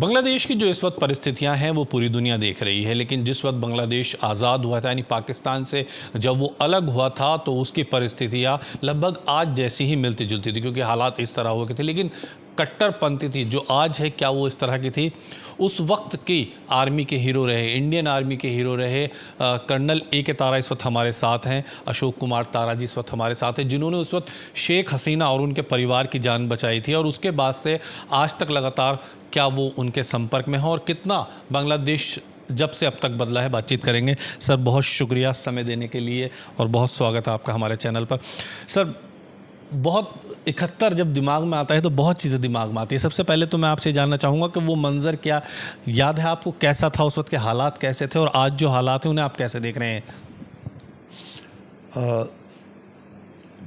बांग्लादेश की जो इस वक्त परिस्थितियां हैं वो पूरी दुनिया देख रही है, लेकिन जिस वक्त बांग्लादेश आज़ाद हुआ था यानी पाकिस्तान से जब वो अलग हुआ था तो उसकी परिस्थितियां लगभग आज जैसी ही मिलती जुलती थी, क्योंकि हालात इस तरह हुए थे। लेकिन कट्टरपंथी थी जो आज है, क्या वो इस तरह की थी? उस वक्त की आर्मी के हीरो रहे, इंडियन आर्मी के हीरो रहे कर्नल A.K. तारा इस वक्त हमारे साथ हैं, अशोक कुमार तारा जी इस वक्त हमारे साथ हैं, जिन्होंने उस वक्त शेख हसीना और उनके परिवार की जान बचाई थी। और उसके बाद से आज तक लगातार क्या वो उनके संपर्क में हो और कितना बांग्लादेश जब से अब तक बदला है, बातचीत करेंगे। सर बहुत शुक्रिया समय देने के लिए और बहुत स्वागत है आपका हमारे चैनल पर। सर बहुत 71 जब दिमाग में आता है तो बहुत चीज़ें दिमाग में आती है। सबसे पहले तो मैं आपसे जानना चाहूँगा कि वो मंज़र क्या याद है आपको, कैसा था उस वक्त के हालात कैसे थे और आज जो हालात हैं उन्हें आप कैसे देख रहे हैं?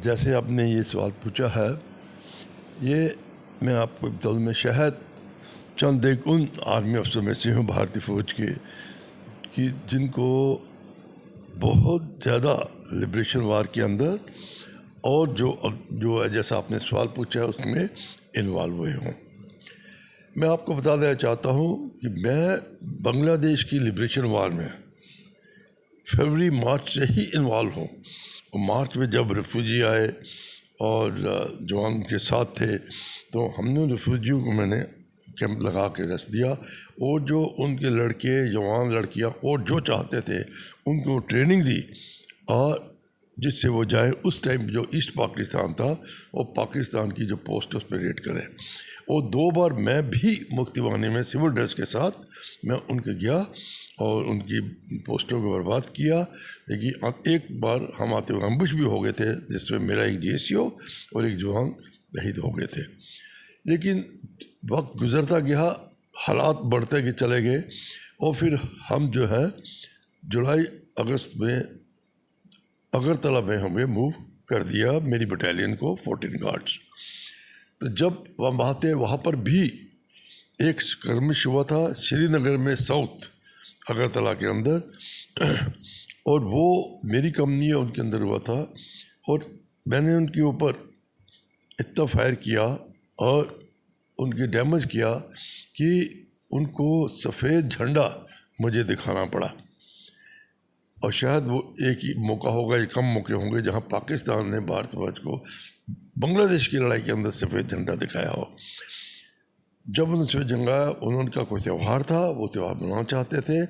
जैसे आपने ये सवाल पूछा है, ये मैं आपको बताऊँ, मैं शायद चंद एक उन आर्मी अफसर में से हूँ भारतीय फ़ौज के कि जिनको बहुत ज़्यादा लिबरेशन वार के अंदर और जो जैसा आपने सवाल पूछा है उसमें इन्वॉल्व हुए हों। मैं आपको बता देना चाहता हूँ कि मैं बांग्लादेश की लिबरेशन वार में फरवरी मार्च से ही इन्वॉल्व हूँ। और मार्च में जब रेफ्यूजी आए और जवान के साथ थे तो हमने रेफ्यूजियों को मैंने कैंप लगा के रख दिया, और जो उनके लड़के जवान लड़कियां और जो चाहते थे उनको ट्रेनिंग दी और जिससे वो जाए उस टाइम जो ईस्ट पाकिस्तान था और पाकिस्तान की जो पोस्ट उस पर रेड करें। और 2 बार मैं भी मुक्तिबानी में सिविल ड्रेस के साथ मैं उनके गया और उनकी पोस्टों को बर्बाद किया। लेकिन एक बार हम आते हुए अम्बुश भी हो गए थे जिसमें मेरा एक DSO और एक जवान शहीद हो गए थे। लेकिन वक्त गुजरता गया, हालात बढ़ते के चले गए और फिर हम जो है जुलाई अगस्त में अगरतला में हमें मूव कर दिया, मेरी बटालियन को 14 गार्ड्स। तो जब हम आते वहाँ पर भी एक स्कर्मिश हुआ था श्रीनगर में साउथ अगरतला के अंदर, और वो मेरी कंपनी है उनके अंदर हुआ था। और मैंने उनके ऊपर इतना फायर किया और उनकी डैमेज किया कि उनको सफ़ेद झंडा मुझे दिखाना पड़ा। और शायद वो एक ही मौका होगा या कम मौके होंगे जहां पाकिस्तान ने भारतवर्ष को बांग्लादेश की लड़ाई के अंदर सफ़ेद झंडा दिखाया हो। जब उन्होंने सफ़ेद झंडा, उनका कोई त्यौहार था, वो त्यौहार मनाना चाहते थे।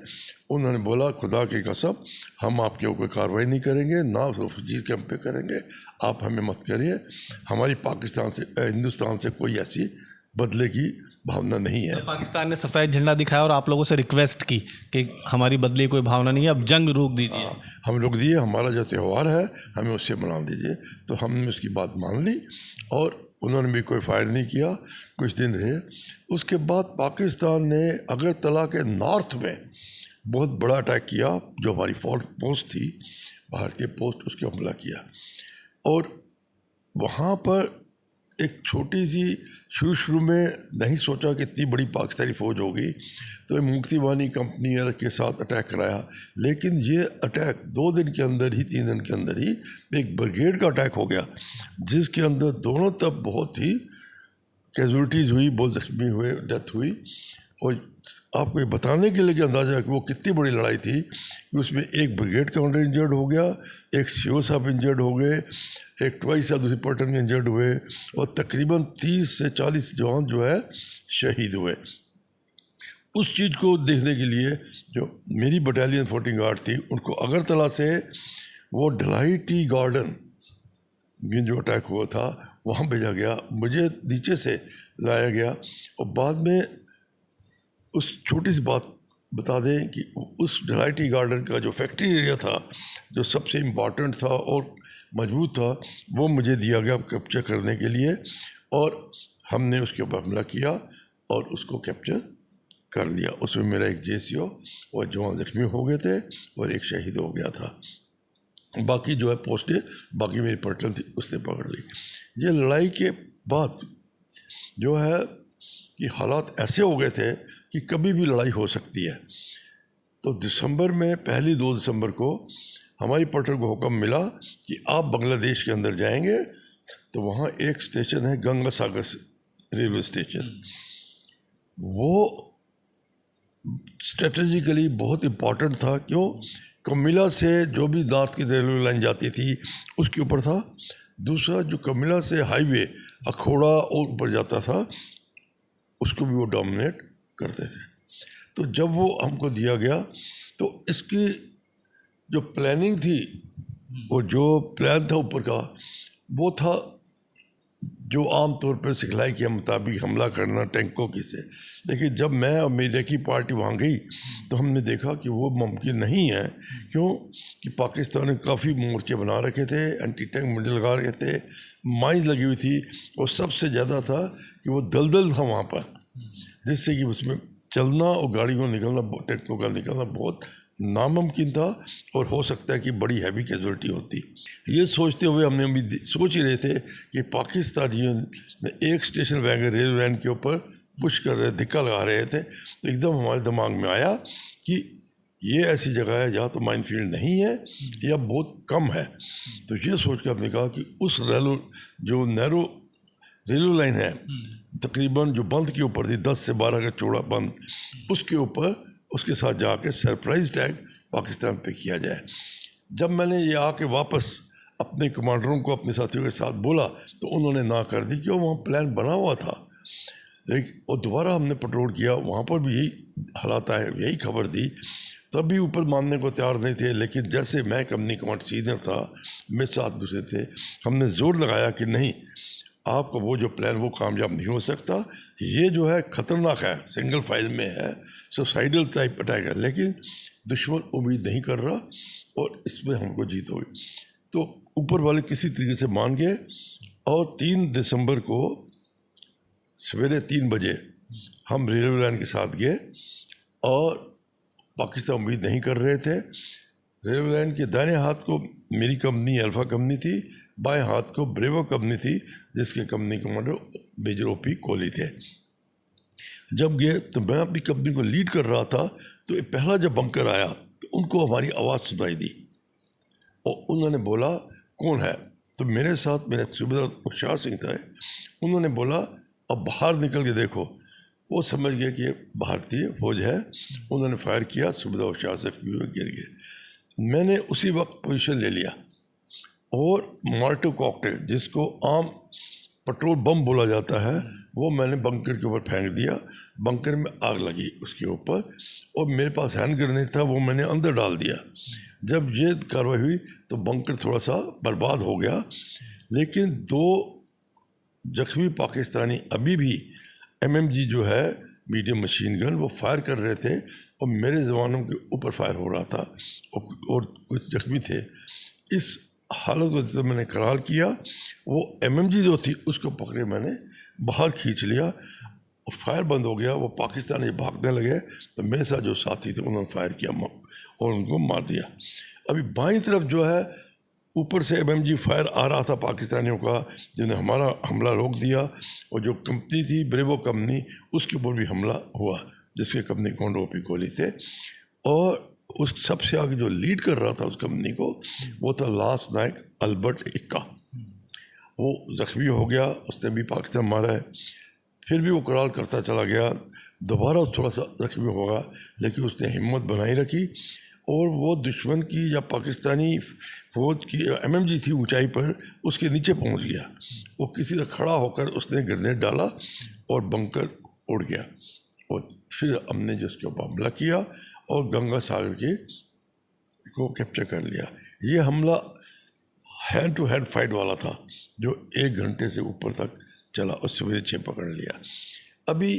उन्होंने बोला खुदा की कसम हम आपके ऊपर कार्रवाई नहीं करेंगे, ना रेफ्यूजी कैंप पे करेंगे, आप हमें मत करिए, हमारी पाकिस्तान से हिंदुस्तान से कोई ऐसी बदले की भावना नहीं है। तो पाकिस्तान ने सफ़ेद झंडा दिखाया और आप लोगों से रिक्वेस्ट की कि हमारी बदली कोई भावना नहीं है, अब जंग रोक दीजिए। हम रोक दिए, हमारा जो त्यौहार है हमें उससे मना दीजिए। तो हमने उसकी बात मान ली और उन्होंने भी कोई फायर नहीं किया, कुछ दिन रहे। उसके बाद पाकिस्तान ने अगरतला के नॉर्थ में बहुत बड़ा अटैक किया, जो हमारी फॉल्ट पोस्ट थी, भारतीय पोस्ट, उसके हमला किया। और वहाँ पर एक छोटी सी शुरू में नहीं सोचा कि इतनी बड़ी पाकिस्तानी फ़ौज होगी, तो मुक्तिबानी कंपनी के साथ अटैक कराया। लेकिन ये अटैक 2 दिन के अंदर ही, 3 दिन के अंदर ही एक ब्रिगेड का अटैक हो गया, जिसके अंदर दोनों तरफ बहुत ही कैजुअलिटीज़ हुई, बहुत जख्मी हुए, डेथ हुई। और आपको ये बताने के लिए कि अंदाज़ा है कि वो कितनी बड़ी लड़ाई थी कि उसमें एक ब्रिगेड कमांडर इंजर्ड हो गया, एक CO साहब इंजर्ड हो गए, एक ट्वाइस साहब दूसरी पलटन इंजर्ड हुए और तकरीबन 30 से 40 जवान जो है शहीद हुए। उस चीज़ को देखने के लिए जो मेरी बटालियन 14 गार्ड थी, उनको अगरतला से वो ढलाई टी गार्डन में जो अटैक हुआ था वहाँ भेजा गया, मुझे नीचे से लाया गया। और बाद में उस छोटी सी बात बता दें कि उस ढलाई टी गार्डन का जो फैक्ट्री एरिया था, जो सबसे इम्पॉर्टेंट था और मजबूत था, वो मुझे दिया गया कैप्चर करने के लिए। और हमने उसके ऊपर हमला किया और उसको कैप्चर कर लिया। उसमें मेरा एक JCO और जवान जख्मी हो गए थे और एक शहीद हो गया था। बाकी जो है पोस्टें, बाकी मेरी पलटन थी, उसने पकड़ ली। ये लड़ाई के बाद जो है कि हालात ऐसे हो गए थे कि कभी भी लड़ाई हो सकती है। तो दिसंबर में, पहली 2 दिसंबर को हमारी पलटन को हुक्म मिला कि आप बांग्लादेश के अंदर जाएंगे तो वहाँ एक स्टेशन है गंगा सागर रेलवे स्टेशन, वो स्ट्रेटजिकली बहुत इम्पॉर्टेंट था। क्यों? कमिला से जो भी नॉर्थ की रेलवे लाइन जाती थी उसके ऊपर था। दूसरा, जो कमिला से हाईवे अखोड़ा और ऊपर जाता था उसको भी वो डोमिनेट करते थे। तो जब वो हमको दिया गया तो इसकी जो प्लानिंग थी, वो जो प्लान था ऊपर का, वो था जो आम तौर पर सिखलाई के मुताबिक हमला करना टैंकों की से। लेकिन जब मैं और मीडिया की पार्टी वहाँ गई तो हमने देखा कि वो मुमकिन नहीं है। क्यों? कि पाकिस्तान ने काफ़ी मोर्चे बना रखे थे, एंटी टैंक मिडल लगा रखे थे, माइंस लगी हुई थी, और सबसे ज़्यादा था कि वो दलदल था वहाँ पर, जिससे कि उसमें चलना और गाड़ी को निकलना, टैंकों का निकलना बहुत नामुमकिन था, और हो सकता है कि बड़ी हैवी कैजुअल्टी होती। ये सोचते हुए हमने अभी सोच ही रहे थे कि पाकिस्तानियों ने एक स्टेशन वैगन रेल लाइन के ऊपर पुश कर रहे, धिक्का लगा रहे थे, तो एकदम हमारे दिमाग में आया कि ये ऐसी जगह है जहाँ तो माइनफील्ड नहीं है या बहुत कम है। तो ये सोच कर हमने कहा कि उस जो नैरो रेलवे लाइन है, तकरीबन जो बंद के ऊपर थी, 10 से 12 का चौड़ा बंद, उसके ऊपर उसके साथ जाके सरप्राइज अटैक पाकिस्तान पे किया जाए। जब मैंने ये आके वापस अपने कमांडरों को अपने साथियों के साथ बोला तो उन्होंने ना कर दी, क्यों? वहाँ प्लान बना हुआ था। लेकिन और दोबारा हमने पेट्रोल किया, वहाँ पर भी यही हालात आए, यही खबर दी, तब भी ऊपर मानने को तैयार नहीं थे। लेकिन जैसे मैं कंपनी कमांड सीनियर था, मेरे साथ दूसरे थे, हमने जोर लगाया कि नहीं, आपका वो जो प्लान वो कामयाब नहीं हो सकता, ये जो है ख़तरनाक है, सिंगल फाइल में है, सुसाइडल टाइप अटैक है, लेकिन दुश्मन उम्मीद नहीं कर रहा और इसमें हमको जीत हो गई। तो ऊपर वाले किसी तरीके से मान गए, और 3 दिसंबर को सवेरे 3 बजे हम रेलवे लाइन के साथ गए, और पाकिस्तान उम्मीद नहीं कर रहे थे। रेलवे लाइन के दाहिने हाथ को मेरी कंपनी अल्फ़ा कंपनी थी, बाएं हाथ को ब्रेवो कंपनी थी, जिसके company commander major OP Kohli थे। जब गए तो मैं अपनी कंपनी को लीड कर रहा था, तो पहला जब बंकर आया तो उनको हमारी आवाज़ सुनाई दी, और उन्होंने बोला कौन है? तो मेरे साथ मेरे सूबेदार उशार सिंह था। उन्होंने बोला अब बाहर निकल के देखो। वो समझ गए कि भारतीय फौज है। उन्होंने फायर किया, सूबेदार उशार सिंह गिर गए। मैंने उसी वक्त पोजीशन ले लिया, और मार्टो कॉकटेल, जिसको आम पेट्रोल बम बोला जाता है, वो मैंने बंकर के ऊपर फेंक दिया। बंकर में आग लगी उसके ऊपर, और मेरे पास हैंड ग्रेनेड था, वो मैंने अंदर डाल दिया। जब ये कार्रवाई हुई तो बंकर थोड़ा सा बर्बाद हो गया, लेकिन 2 जख्मी पाकिस्तानी अभी भी MMG जो है मीडियम मशीन गन, वो फायर कर रहे थे, और मेरे जवानों के ऊपर फायर हो रहा था, और कुछ जख्मी थे। इस हालत को जब मैंने करार किया, वो MMG जो थी उसको पकड़े, मैंने बाहर खींच लिया, और फायर बंद हो गया। वो पाकिस्तानी भागने लगे, तो मेरे साथ जो साथी थे उन्होंने फायर किया और उनको मार दिया। अभी बाईं तरफ जो है ऊपर से MMG फायर आ रहा था पाकिस्तानियों का, जिन्हें हमारा हमला रोक दिया, और जो कंपनी थी ब्रेवो कंपनी, उसके ऊपर भी हमला हुआ, जिसके कंपनी कमांडर ओपी कोहली थे। और उस सबसे आगे जो लीड कर रहा था उस कंपनी को, वो था लांस नायक अल्बर्ट इक्का। वो जख्मी हो गया, उसने भी पाकिस्तान मारा है। फिर भी वो करार करता चला गया, दोबारा थोड़ा सा जख्मी होगा, लेकिन उसने हिम्मत बनाई रखी, और वो दुश्मन की या पाकिस्तानी फौज की MMG थी ऊंचाई पर, उसके नीचे पहुंच गया। वो किसी से खड़ा होकर उसने ग्रेनेड डाला, और बंकर उड़ गया, और फिर हमने जो उसके ऊपर हमला किया और गंगा सागर के को कैप्चर कर लिया। ये हमला हैंड टू हैंड फाइट वाला था, जो 1 घंटे से ऊपर तक चला, और सवेरे 6 पकड़ लिया। अभी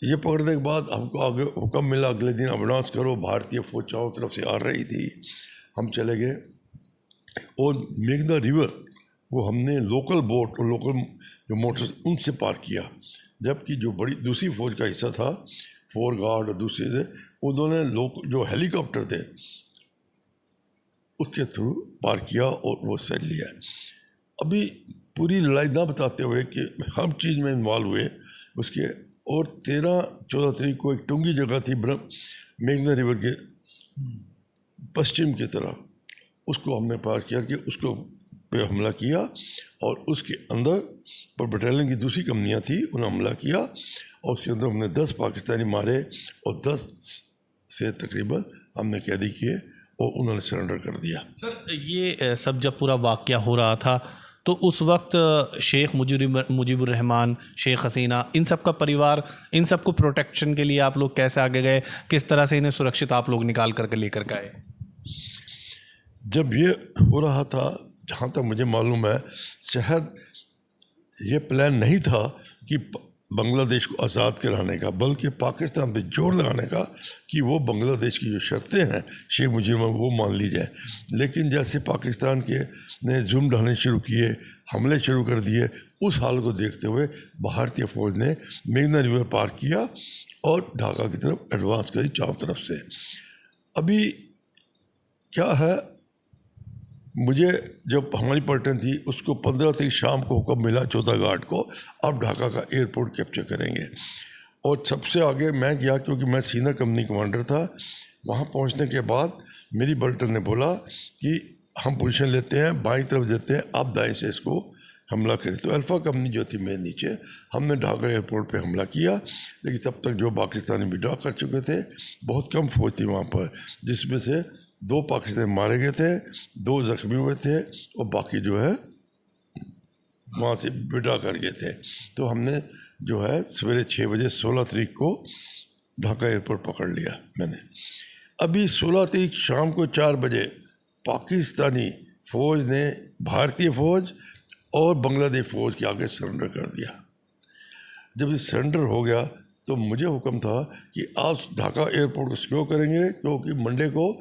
ये पकड़ने के बाद हमको आगे हुक्म मिला, अगले दिन अनाउंस करो। भारतीय फौज चारों तरफ से आ रही थी, हम चले गए, और मेघना रिवर वो हमने लोकल बोट और लोकल जो मोटर्स उनसे पार किया, जबकि जो बड़ी दूसरी फौज का हिस्सा था, 4 गार्ड और दूसरे से, उन्होंने जो हेलीकॉप्टर थे उसके थ्रू पार किया और वो सेट लिया। अभी पूरी लड़ाई ना बताते हुए कि हर चीज़ में इन्वॉल्व हुए उसके, और 13-14 तारीख को एक टुंगी जगह थी मेघना रिवर के पश्चिम की तरफ, उसको हमने पार किया कि उसको पे हमला किया, और उसके अंदर पर बटालियन की दूसरी कंपनियां थी, उन्हें हमला किया, और उसके अंदर हमने 10 पाकिस्तानी मारे और 10 से तकरीबन हमने कैदी किए और उन्होंने सरेंडर कर दिया। सर ये सब जब पूरा वाक़या हो रहा था तो उस वक्त शेख मुजीबुर रहमान, शेख हसीना, इन सब का परिवार, इन सब को प्रोटेक्शन के लिए आप लोग कैसे आगे गए, किस तरह से इन्हें सुरक्षित आप लोग निकाल करके लेकर गए? जब ये हो रहा था, जहाँ तक मुझे मालूम है, शायद ये प्लान नहीं था कि बांग्लादेश को आज़ाद कराने का, बल्कि पाकिस्तान पे जोर लगाने का कि वो बांग्लादेश की जो शर्तें हैं शेख मुजीब वो मान ली जाए। लेकिन जैसे पाकिस्तान के ने जुर्म ढाने शुरू किए, हमले शुरू कर दिए, उस हाल को देखते हुए भारतीय फ़ौज ने मेघना रिवर पार किया और ढाका की तरफ एडवांस करी चारों तरफ से। अभी क्या है, मुझे जब हमारी पलटन थी उसको 15 तारीख शाम को हुक्म मिला चौथा गार्ड को, आप ढाका का एयरपोर्ट कैप्चर करेंगे। और सबसे आगे मैं गया क्योंकि मैं सीनियर कंपनी कमांडर था। वहाँ पहुँचने के बाद मेरी पलटन ने बोला कि हम पोजीशन लेते हैं, बाईं तरफ देते हैं, आप दाएं से इसको हमला करें। तो अल्फ़ा कंपनी जो थी मेरे नीचे, हमने ढाका एयरपोर्ट पे हमला किया। लेकिन तब तक जो पाकिस्तानी विड्रॉ कर चुके थे, बहुत कम फौज थी वहाँ पर, जिसमें से 2 पाकिस्तानी मारे गए थे, 2 जख्मी हुए थे और बाकी जो है वहाँ से विड्रॉ कर गए थे। तो हमने जो है सवेरे 6 बजे 16 तारीख को ढाका एयरपोर्ट पकड़ लिया मैंने। अभी 16 तारीख शाम को 4 बजे पाकिस्तानी फ़ौज ने भारतीय फ़ौज और बांग्लादेश फ़ौज के आगे सरेंडर कर दिया। जब ये सरेंडर हो गया तो मुझे हुक्म था कि आप ढाका एयरपोर्ट को सिक्योर करेंगे, क्योंकि मंडे को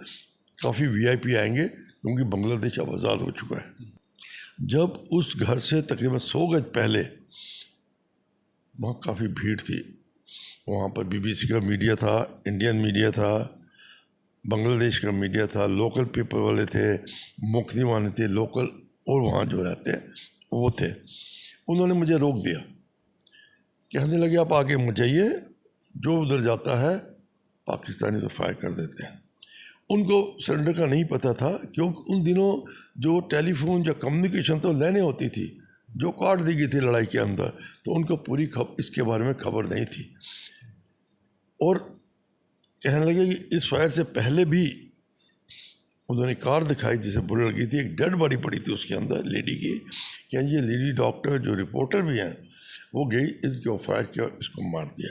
काफ़ी वीआईपी आएंगे, क्योंकि बांग्लादेश अब आज़ाद हो चुका है। जब उस घर से तकरीबन 100 गज पहले वहाँ काफ़ी भीड़ थी। वहाँ पर बीबीसी का मीडिया था, इंडियन मीडिया था, बांग्लादेश का मीडिया था, लोकल पेपर वाले थे, मुख्तलिफ वाले थे, लोकल और वहाँ जो रहते हैं वो थे। उन्होंने मुझे रोक दिया, कहने लगे आप आगे मत जाइए, जो उधर जाता है पाकिस्तानी तो फायर कर देते हैं। उनको सरेंडर का नहीं पता था, क्योंकि उन दिनों जो टेलीफोन या कम्युनिकेशन तो लेने होती थी, जो काट दी गई थी लड़ाई के अंदर, तो उनको पूरी इसके बारे में खबर नहीं थी। और कहने लगे कि इस फायर से पहले भी उन्होंने कार दिखाई जिसे बुलेट लगी थी, एक डेड बॉडी पड़ी थी उसके अंदर लेडी की, कि ये लेडी डॉक्टर जो रिपोर्टर भी हैं वो गई, इसको फायर किया, इसको मार दिया।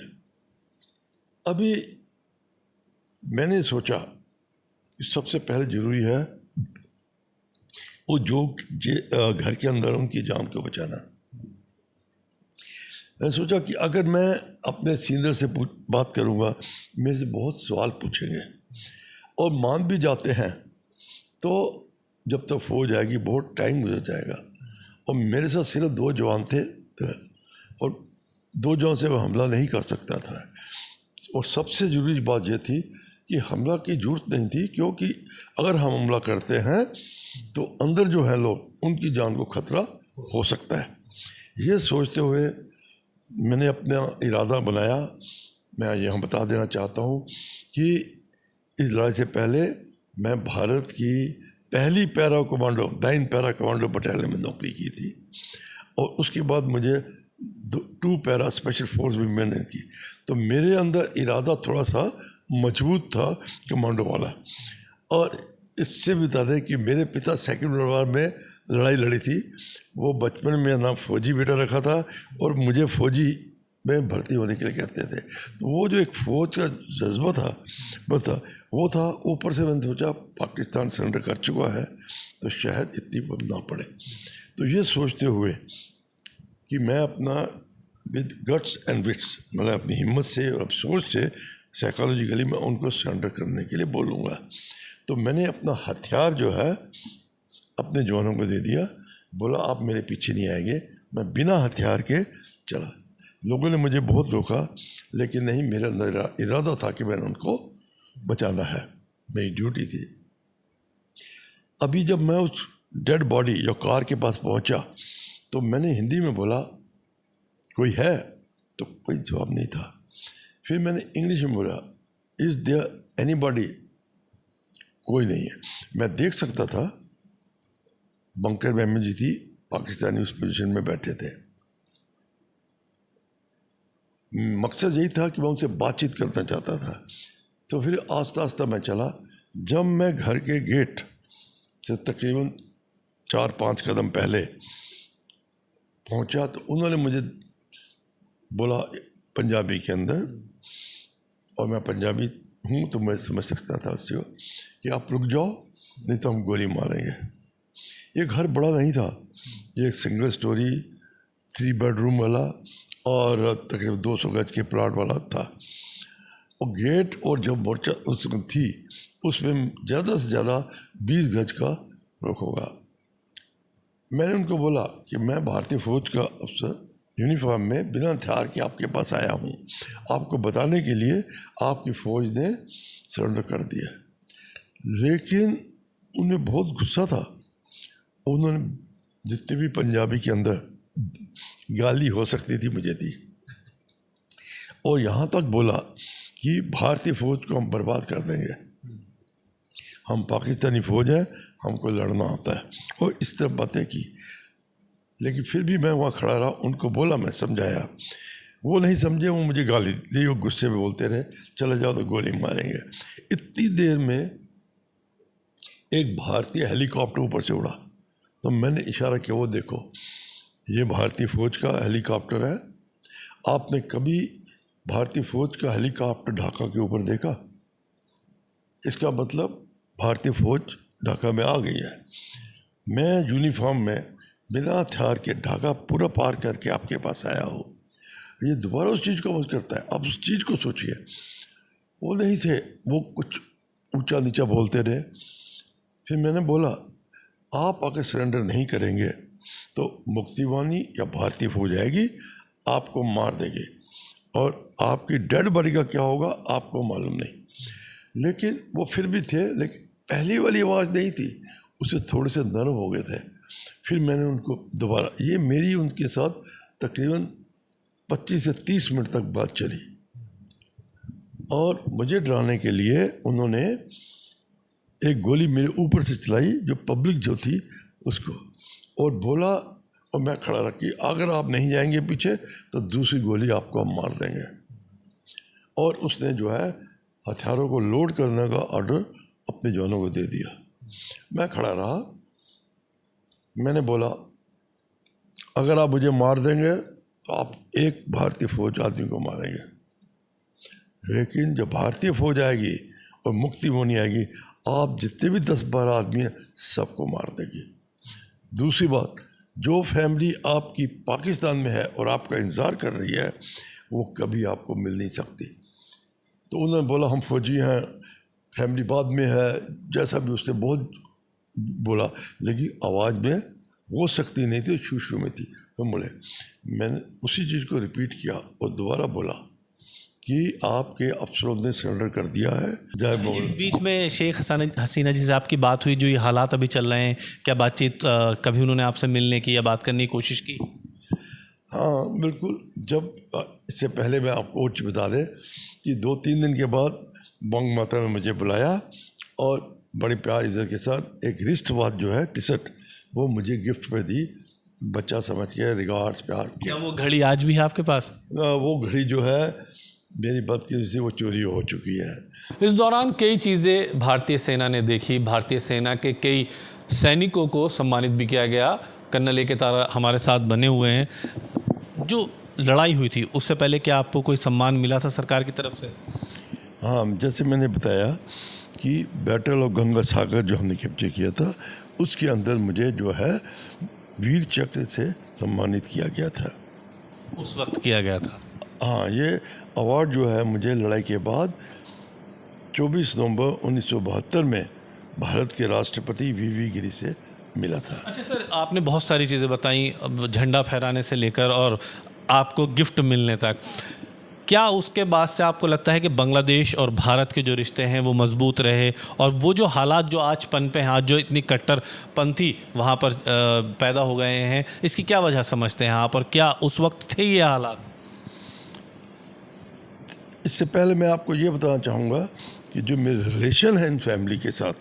अभी मैंने सोचा सबसे पहले ज़रूरी है वो जो घर के अंदर उनकी जान को बचाना। मैंने सोचा कि अगर मैं अपने सीनियर से बात करूँगा, मेरे से बहुत सवाल पूछेंगे और मान भी जाते हैं तो जब तक फौज आएगी बहुत टाइम गुजर जाएगा। और मेरे साथ सिर्फ 2 जवान थे और 2 जवान से वह हमला नहीं कर सकता था। और सबसे ज़रूरी बात यह थी कि हमला की ज़रूरत नहीं थी, क्योंकि अगर हम हमला करते हैं तो अंदर जो है लोग, उनकी जान को खतरा हो सकता है। ये सोचते हुए मैंने अपना इरादा बनाया। मैं यहाँ बता देना चाहता हूँ कि इस लड़ाई से पहले मैं भारत की पहली para commando 9 para commando battalion में नौकरी की थी, और उसके बाद मुझे 2 पैरा स्पेशल फोर्स भी मैंने की। तो मेरे अंदर इरादा थोड़ा सा मजबूत था कमांडो वाला। और इससे भी बता दें कि मेरे पिता सेकंड वर्ल्ड वॉर में लड़ाई लड़ी थी। वो बचपन में नाम फौजी बेटा रखा था और मुझे फौजी में भर्ती होने के लिए कहते थे। तो वो जो एक फ़ौज का जज्बा था वो था। ऊपर से मैंने सोचा पाकिस्तान सरेंडर कर चुका है तो शायद इतनी वक्त ना पड़े। तो ये सोचते हुए कि मैं अपना विद गट्स एंड विट्स, मतलब अपनी हिम्मत से और सोच से साइकोलॉजिकली मैं उनको सरेंडर करने के लिए बोलूँगा। तो मैंने अपना हथियार जो है अपने जवानों को दे दिया, बोला आप मेरे पीछे नहीं आएंगे। मैं बिना हथियार के चला। लोगों ने मुझे बहुत रोका, लेकिन नहीं, मेरा अंदर इरादा था कि मैंने उनको बचाना है, मेरी ड्यूटी थी। अभी जब मैं उस डेड बॉडी जो कार के पास पहुंचा तो मैंने हिंदी में बोला कोई है, तो कोई जवाब नहीं था। फिर मैंने इंग्लिश में बोला इज़ देयर एनीबॉडी, कोई नहीं है। मैं देख सकता था बंकर में जी थी, पाकिस्तानी उस पोजीशन में बैठे थे। मकसद यही था कि मैं उनसे बातचीत करना चाहता था तो फिर आस्ता आस्ता मैं चला। जब मैं घर के गेट से तकरीबन 4-5 कदम पहले पहुंचा तो उन्होंने मुझे बोला पंजाबी के अंदर, और मैं पंजाबी हूँ तो मैं समझ सकता था उससे कि आप रुक जाओ नहीं तो हम गोली मारेंगे। ये घर बड़ा नहीं था, ये सिंगल स्टोरी 3 बेडरूम वाला और तकरीबन 200 गज के प्लाट वाला था। और गेट और जब मोर्चा उसमें थी उसमें ज़्यादा से ज़्यादा 20 गज का रुख होगा। मैंने उनको बोला कि मैं भारतीय फ़ौज का अफसर यूनिफॉर्म में बिना हथियार के आपके पास आया हूँ, आपको बताने के लिए आपकी फ़ौज ने सरेंडर कर दिया। लेकिन उन्हें बहुत गुस्सा था। उन्होंने जितने भी पंजाबी के अंदर गाली हो सकती थी मुझे दी, और यहाँ तक बोला कि भारतीय फ़ौज को हम बर्बाद कर देंगे, हम पाकिस्तानी फ़ौज हैं, हमको लड़ना आता है, और इस तरह बातें की। लेकिन फिर भी मैं वहाँ खड़ा रहा, उनको बोला, मैं समझाया, वो नहीं समझे, वो मुझे गाली दी, वो गुस्से में बोलते रहे चले जाओ तो गोली मारेंगे। इतनी देर में एक भारतीय हेलीकॉप्टर ऊपर से उड़ा, तो मैंने इशारा किया, वो देखो ये भारतीय फ़ौज का हेलीकॉप्टर है। आपने कभी भारतीय फ़ौज का हेलीकॉप्टर ढाका के ऊपर देखा? इसका मतलब भारतीय फ़ौज ढाका में आ गई है। मैं यूनिफॉर्म में बिना हथियार के ढाका पूरा पार करके आपके पास आया हूँ। ये दोबारा उस चीज़ को मत करता है। अब उस चीज़ को सोचिए, वो नहीं थे, वो कुछ ऊंचा नीचा बोलते रहे। फिर मैंने बोला, आप अगर सरेंडर नहीं करेंगे तो मुक्तिवानी या भारतीय फ़ौज आएगी, आपको मार देगी, और आपकी डेड बॉडी का क्या होगा आपको मालूम नहीं। लेकिन वो फिर भी थे, लेकिन पहली वाली आवाज़ नहीं थी, उससे थोड़े से नरम हो गए थे। फिर मैंने उनको दोबारा, ये मेरी उनके साथ तकरीबन 25 से 30 मिनट तक बात चली, और मुझे डराने के लिए उन्होंने एक गोली मेरे ऊपर से चलाई, जो पब्लिक जो थी उसको, और बोला, और मैं खड़ा रखी, अगर आप नहीं जाएंगे पीछे तो दूसरी गोली आपको हम मार देंगे। और उसने जो है हथियारों को लोड करने का ऑर्डर अपने जवानों को दे दिया। मैं खड़ा रहा। मैंने बोला, अगर आप मुझे मार देंगे तो आप एक भारतीय फ़ौज आदमी को मारेंगे, लेकिन जब भारतीय फ़ौज आएगी और मुक्तिवानी आएगी, आप जितने भी 10-12 आदमी हैं सबको मार देगी। दूसरी बात, जो फैमिली आपकी पाकिस्तान में है और आपका इंतज़ार कर रही है, वो कभी आपको मिल नहीं सकती। तो उन्होंने बोला, हम फौजी हैं, फैमिली बाद में है, जैसा भी उसने बहुत बोला, लेकिन आवाज़ में वो शक्ति नहीं थी, शू में थी। तो बोले, मैंने उसी चीज़ को रिपीट किया और दोबारा बोला कि आपके अफसरों ने सरेंडर कर दिया है। जय बोल। इस बीच में शेख हसीना जी से आपकी बात हुई, जो ये हालात अभी चल रहे हैं, क्या बातचीत कभी उन्होंने आपसे मिलने की या बात करने की कोशिश की? हाँ बिल्कुल। जब इससे पहले मैं आपको और चीज़ बता दें कि 2-3 दिन के बाद बंग माता ने मुझे बुलाया और बड़ी प्यार इज्जत के साथ एक रिस्ट वॉच जो है, टी-शर्ट, वो मुझे गिफ्ट में दी, बच्चा समझ के, रिगार्ड्स, प्यार किया। क्या वो घड़ी आज भी है आपके पास? वो घड़ी जो है मेरी बदकिस्मती से वो चोरी हो चुकी है। इस दौरान कई चीज़ें भारतीय सेना ने देखी। भारतीय सेना के कई सैनिकों को सम्मानित भी किया गया। कर्नल ए के तारा हमारे साथ बने हुए हैं। जो लड़ाई हुई थी उससे पहले क्या आपको कोई सम्मान मिला था सरकार की तरफ से? हाँ, जैसे मैंने बताया कि बैटल ऑफ गंगा सागर जो हमने कैप्चर किया था, उसके अंदर मुझे जो है वीर चक्र से सम्मानित किया गया था। उस वक्त किया गया था? हाँ, ये अवार्ड जो है मुझे लड़ाई के बाद 24 नवंबर 1972 में भारत के राष्ट्रपति वी गिरी से मिला था। अच्छा सर, आपने बहुत सारी चीज़ें बताई, अब झंडा फहराने से लेकर और आपको गिफ्ट मिलने तक। क्या उसके बाद से आपको लगता है कि बांग्लादेश और भारत के जो रिश्ते हैं वो मजबूत रहे, और वो जो हालात जो आज पनपे हैं, आज जो इतनी कट्टरपंथी वहाँ पर पैदा हो गए हैं, इसकी क्या वजह समझते हैं आप, और क्या उस वक्त थे ये हालात? इससे पहले मैं आपको ये बताना चाहूँगा कि जो मेरे रिलेशन है इन फैमिली के साथ,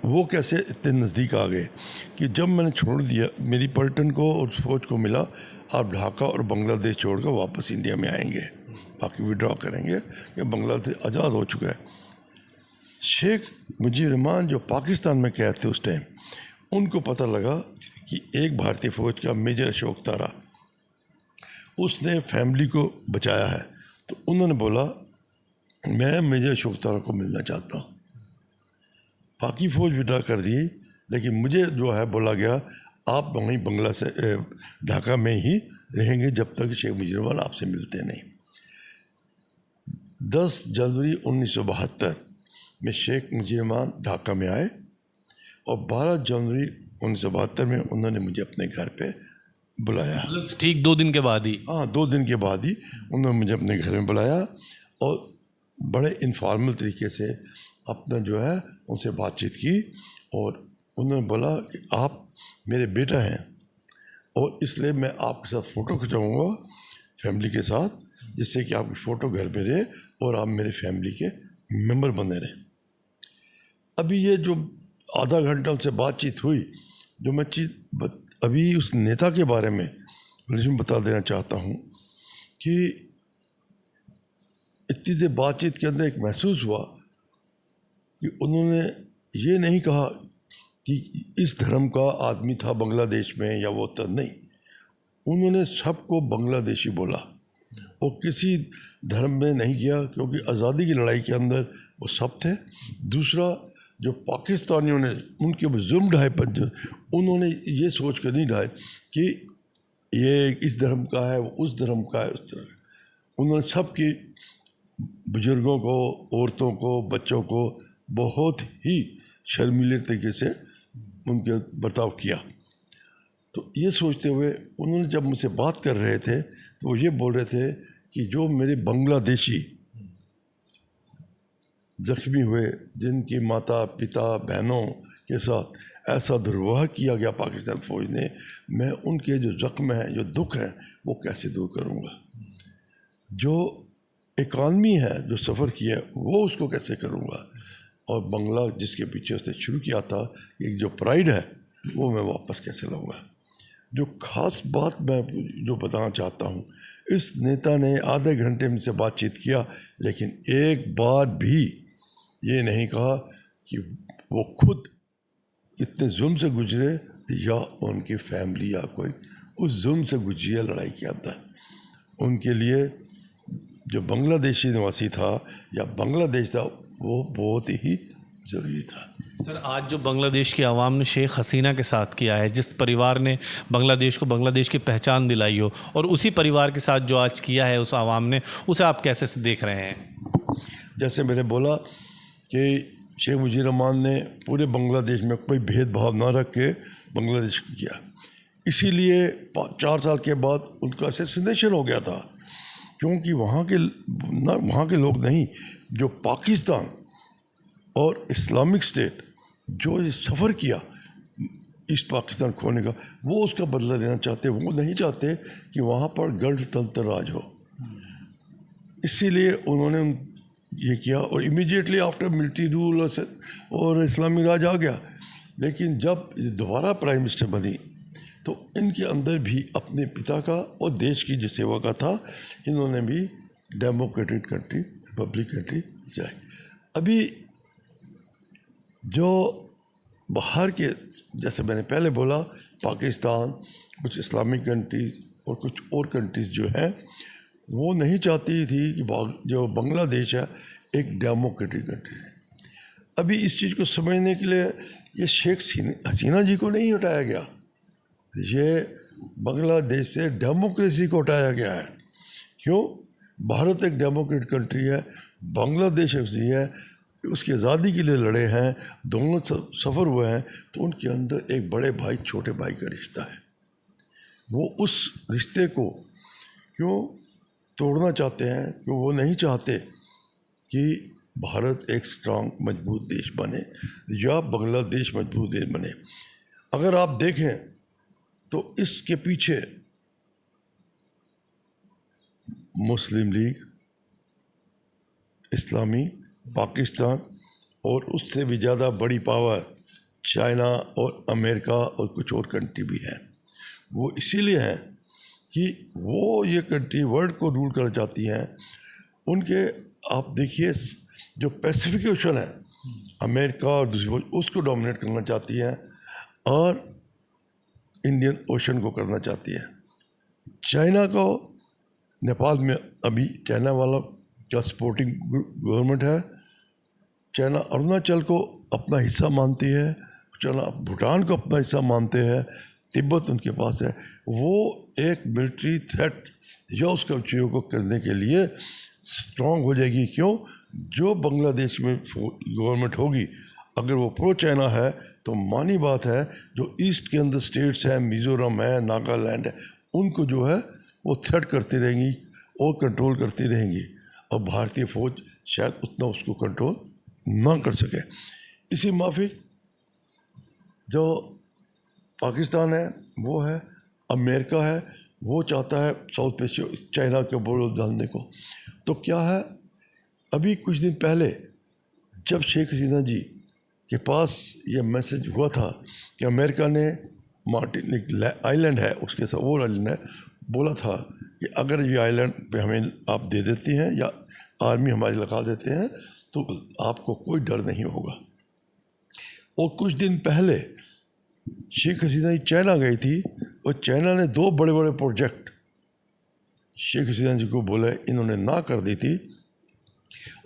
वो कैसे इतने नज़दीक आ गए कि जब मैंने छोड़ दिया, मेरी पलटन को और फौज को मिला, आप ढाका और बांग्लादेश छोड़कर वापस इंडिया में आएंगे, बाकी विड्रॉ करेंगे कि बांग्लादेश आज़ाद हो चुका है। शेख मुजीब रहमान जो पाकिस्तान में कैद थे उस टाइम, उनको पता लगा कि एक भारतीय फ़ौज का मेजर अशोक तारा उसने फैमिली को बचाया है, तो उन्होंने बोला मैं मेजर अशोक तारा को मिलना चाहता हूँ। बाकी फ़ौज विड्रा कर दी, लेकिन मुझे जो है बोला गया आप वहीं बंगला से ढाका में ही रहेंगे जब तक शेख मुजीब रहमान आपसे मिलते नहीं। 10 जनवरी 1972 में शेख मुजीब रहमान ढाका में आए और 12 जनवरी 1972 में उन्होंने मुझे अपने घर पे बुलाया। ठीक 2 दिन के बाद ही? हाँ, 2 दिन के बाद ही उन्होंने मुझे अपने घर में बुलाया और बड़े इनफॉर्मल तरीके से अपना जो है उनसे बातचीत की और उन्होंने बोला कि आप मेरे बेटा हैं और इसलिए मैं आपके साथ फ़ोटो खिंचाऊँगा फैमिली के साथ, जिससे कि आपकी फ़ोटो घर पे रहे और आप मेरे फैमिली के मेंबर बने रहें। अभी ये जो आधा घंटा उनसे बातचीत हुई, जो मैं चीज़ अभी उस नेता के बारे में बता देना चाहता हूँ कि इतनी देर बातचीत के अंदर एक महसूस हुआ कि उन्होंने ये नहीं कहा कि इस धर्म का आदमी था बांग्लादेश में या वो था, नहीं, उन्होंने सबको बांग्लादेशी बोला और किसी धर्म में नहीं किया, क्योंकि आज़ादी की लड़ाई के अंदर वो सब थे। दूसरा, जो पाकिस्तानियों ने उनके ऊपर जुल्म ढाए पर उन्होंने ये सोच कर नहीं ढाए कि ये इस धर्म का है वो उस धर्म का है, उस तरह उन्होंने सबकी बुजुर्गों को, औरतों को, बच्चों को बहुत ही शर्मीले तरीके से उनके बर्ताव किया। तो ये सोचते हुए उन्होंने जब मुझसे बात कर रहे थे तो वो ये बोल रहे थे कि जो मेरे बांग्लादेशी जख्मी हुए, जिनकी माता पिता बहनों के साथ ऐसा दुर्व्यवहार किया गया पाकिस्तान फ़ौज ने, मैं उनके जो ज़ख्म हैं, जो दुख हैं, वो कैसे दूर करूँगा। जो इकॉनमी है जो सफ़र किया वो उसको कैसे करूँगा, और बंगला जिसके पीछे उसने शुरू किया था, एक जो प्राइड है वो मैं वापस कैसे लाऊंगा। जो ख़ास बात मैं जो बताना चाहता हूँ, इस नेता ने आधे घंटे में से बातचीत किया, लेकिन एक बार भी ये नहीं कहा कि वो खुद कितने जुल्म से गुजरे या उनकी फैमिली या कोई उस जुल्म से गुजरी है लड़ाई के अंदर। उनके लिए जो बांग्लादेशी निवासी था या बांग्लादेश था वो बहुत ही ज़रूरी था। सर, आज जो बांग्लादेश की आवाम ने शेख हसीना के साथ किया है, जिस परिवार ने बांग्लादेश को बांग्लादेश की पहचान दिलाई हो, और उसी परिवार के साथ जो आज किया है उस आवाम ने, उसे आप कैसे देख रहे हैं? जैसे मैंने बोला कि शेख मुजीब रहमान ने पूरे बांग्लादेश में कोई भेदभाव ना रख के बांग्लादेश को किया, इसीलिए 4 साल के बाद उनका असैसिनेशन हो गया था, क्योंकि वहाँ के लोग नहीं, जो पाकिस्तान और इस्लामिक स्टेट जो सफ़र किया ईस्ट पाकिस्तान खोने का, वो उसका बदला देना चाहते। वो नहीं चाहते कि वहाँ पर गणतंत्र राज हो, इसीलिए उन्होंने ये किया और इमीडिएटली आफ्टर मिलिट्री रूल और इस्लामी राज आ गया। लेकिन जब दोबारा प्राइम मिनिस्टर बनी तो इनके अंदर भी अपने पिता का और देश की जो सेवा का था, इन्होंने भी डेमोक्रेटिक कंट्री, रिपब्लिक कंट्री जाए। अभी जो बाहर के, जैसे मैंने पहले बोला, पाकिस्तान, कुछ इस्लामिक कंट्रीज़ और कुछ और कंट्रीज़ जो हैं, वो नहीं चाहती थी कि जो बांग्लादेश है एक डेमोक्रेटिक कंट्री है। अभी इस चीज़ को समझने के लिए ये शेख हसीना जी को नहीं हटाया गया, ये बांग्लादेश से डेमोक्रेसी को हटाया गया है। क्यों? भारत एक डेमोक्रेटिक कंट्री है, बांग्लादेश ऐसी है, उसकी आज़ादी के लिए लड़े हैं, दोनों सफ़र हुए हैं, तो उनके अंदर एक बड़े भाई छोटे भाई का रिश्ता है। वो उस रिश्ते को क्यों तोड़ना चाहते हैं? क्यों वो नहीं चाहते कि भारत एक स्ट्रांग मजबूत देश बने या बांग्लादेश मजबूत देश बने। अगर आप देखें तो इसके पीछे मुस्लिम लीग, इस्लामी, पाकिस्तान और उससे भी ज़्यादा बड़ी पावर चाइना और अमेरिका और कुछ और कंट्री भी हैं। वो इसीलिए हैं कि वो ये कंट्री वर्ल्ड को रूल करना चाहती हैं। उनके आप देखिए जो पैसिफिक ओशन है अमेरिका और दूसरी फौज उसको डोमिनेट करना चाहती है और इंडियन ओशन को करना चाहती है। चाइना को नेपाल में अभी चाइना वाला का सपोर्टिंग गवर्नमेंट है। चाइना अरुणाचल को अपना हिस्सा मानती है, चाइना भूटान को अपना हिस्सा मानते हैं, तिब्बत उनके पास है। वो एक मिलिट्री थ्रेट या उसका चीज़ों को करने के लिए स्ट्रांग हो जाएगी। क्यों? जो बांग्लादेश में गवर्नमेंट होगी अगर वो प्रो चाइना है तो मानी बात है जो ईस्ट के अंदर स्टेट्स हैं, मिज़ोरम है, नागालैंड है, उनको जो है वो थ्रेट करती रहेंगी और कंट्रोल करती रहेंगी और भारतीय फ़ौज शायद उतना उसको कंट्रोल ना कर सके। इसी माफिक जो पाकिस्तान है वो है, अमेरिका है, वो चाहता है साउथ एशिया चाइना के ऊपर डालने को। तो क्या है, अभी कुछ दिन पहले जब शेख हसीना जी के पास ये मैसेज हुआ था कि अमेरिका ने मार्टिनिक आइलैंड है उसके साथ वो आइलैंड है, बोला था कि अगर ये आइलैंड पे हमें आप दे देती हैं या आर्मी हमारी लगा देते हैं तो आपको कोई डर नहीं होगा। और कुछ दिन पहले शेख हसीना जी चाइना गई थी और चाइना ने 2 बड़े बड़े प्रोजेक्ट शेख हसीना जी को बोले, इन्होंने ना कर दी थी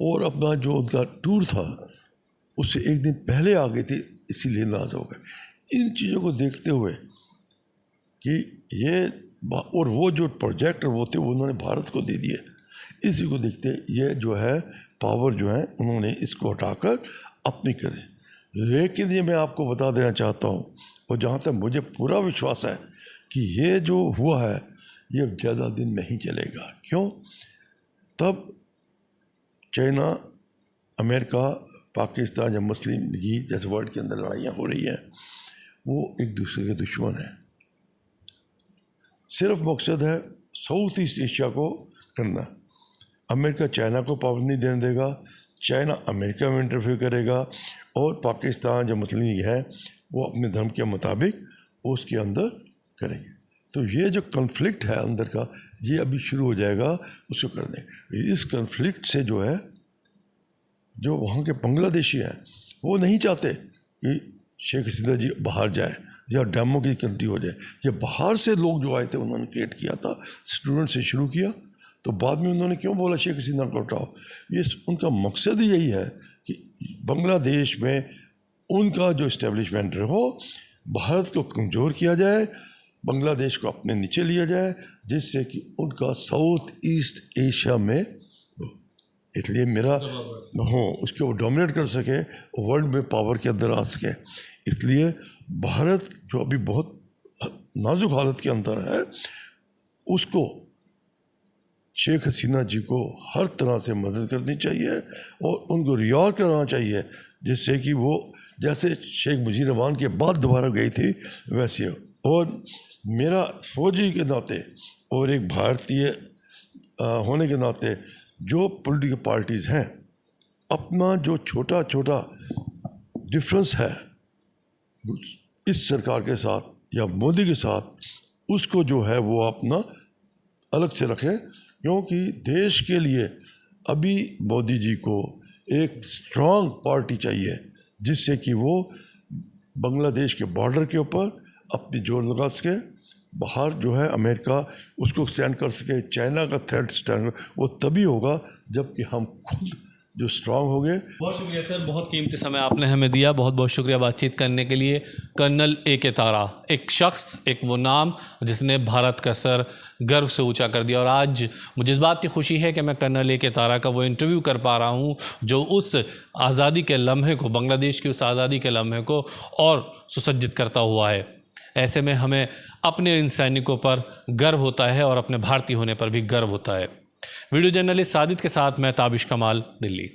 और अपना जो उनका टूर था उससे एक दिन पहले आ गई थी, इसीलिए नाराज हो गए। इन चीज़ों को देखते हुए कि ये और वो जो प्रोजेक्ट वो थे वो उन्होंने भारत को दे दिए, इसी को देखते ये जो है पावर जो है उन्होंने इसको हटाकर अपनी करें। लेकिन ये मैं आपको बता देना चाहता हूँ और जहाँ तक मुझे पूरा विश्वास है कि ये जो हुआ है ये ज़्यादा दिन नहीं चलेगा। क्यों? तब चाइना, अमेरिका, पाकिस्तान या मुस्लिम लीग जैसे वर्ल्ड के अंदर लड़ाइयाँ हो रही हैं वो एक दूसरे के दुश्मन हैं। सिर्फ मकसद है साउथ ईस्ट एशिया को करना। अमेरिका चाइना को पावर नहीं देने देगा, चाइना अमेरिका में इंटरफेयर करेगा और पाकिस्तान जो मुस्लिम लीग है वो अपने धर्म के मुताबिक उसके अंदर करेंगे। तो ये जो कन्फ्लिक्ट है अंदर का ये अभी शुरू हो जाएगा उसको करने। इस कन्फ्लिक्ट से जो है जो वहाँ के बांग्लादेशी हैं वो नहीं चाहते कि शेख हसीना जी बाहर जाए या डेमोक्रेटिक कंट्री हो जाए। ये बाहर से लोग जो आए थे उन्होंने क्रिएट किया था, स्टूडेंट से शुरू किया, तो बाद में उन्होंने क्यों बोला शेख हसीना को उठाओ। ये उनका मकसद ही यही है कि बांग्लादेश में उनका जो इस्टेब्लिशमेंट हो, भारत को कमज़ोर किया जाए, बांग्लादेश को अपने नीचे लिया जाए, जिससे कि उनका साउथ ईस्ट एशिया में इसलिए मेरा हो उसके वो डोमिनेट कर सके, वर्ल्ड में पावर के अंदर आ सके। इसलिए भारत जो अभी बहुत नाजुक हालत के अंदर है उसको शेख हसीना जी को हर तरह से मदद करनी चाहिए और उनको रियार कराना चाहिए, जिससे कि वो जैसे शेख मुजीब रहमान के बाद दोबारा गई थी वैसे हो। और मेरा फौजी के नाते और एक भारतीय होने के नाते जो पॉलिटिकल पार्टीज़ हैं अपना जो छोटा छोटा डिफरेंस है इस सरकार के साथ या मोदी के साथ उसको जो है वो अपना अलग से रखें, क्योंकि देश के लिए अभी मोदी जी को एक स्ट्रांग पार्टी चाहिए जिससे कि वो बांग्लादेश के बॉर्डर के ऊपर अपनी जोर लगा सके, बाहर जो है अमेरिका उसको स्टैंड कर सके, चाइना का थ्रेट स्टैंड वो तभी होगा जबकि हम खुद जो स्ट्रांग हो गए। बहुत शुक्रिया सर, बहुत कीमती समय आपने हमें दिया, बहुत बहुत शुक्रिया बातचीत करने के लिए। Colonel A.K. तारा, एक शख्स, एक वो नाम जिसने भारत का सर गर्व से ऊंचा कर दिया। और आज मुझे इस बात की खुशी है कि मैं कर्नल A.K. तारा का वो इंटरव्यू कर पा रहा हूं जो उस आज़ादी के लम्हे को, बांग्लादेश की उस आज़ादी के लम्हे को और सुसज्जित करता हुआ है। ऐसे में हमें अपने इन सैनिकों पर गर्व होता है और अपने भारतीय होने पर भी गर्व होता है। वीडियो जर्नलिस्ट सादित के साथ मैं ताबिश कमाल, दिल्ली।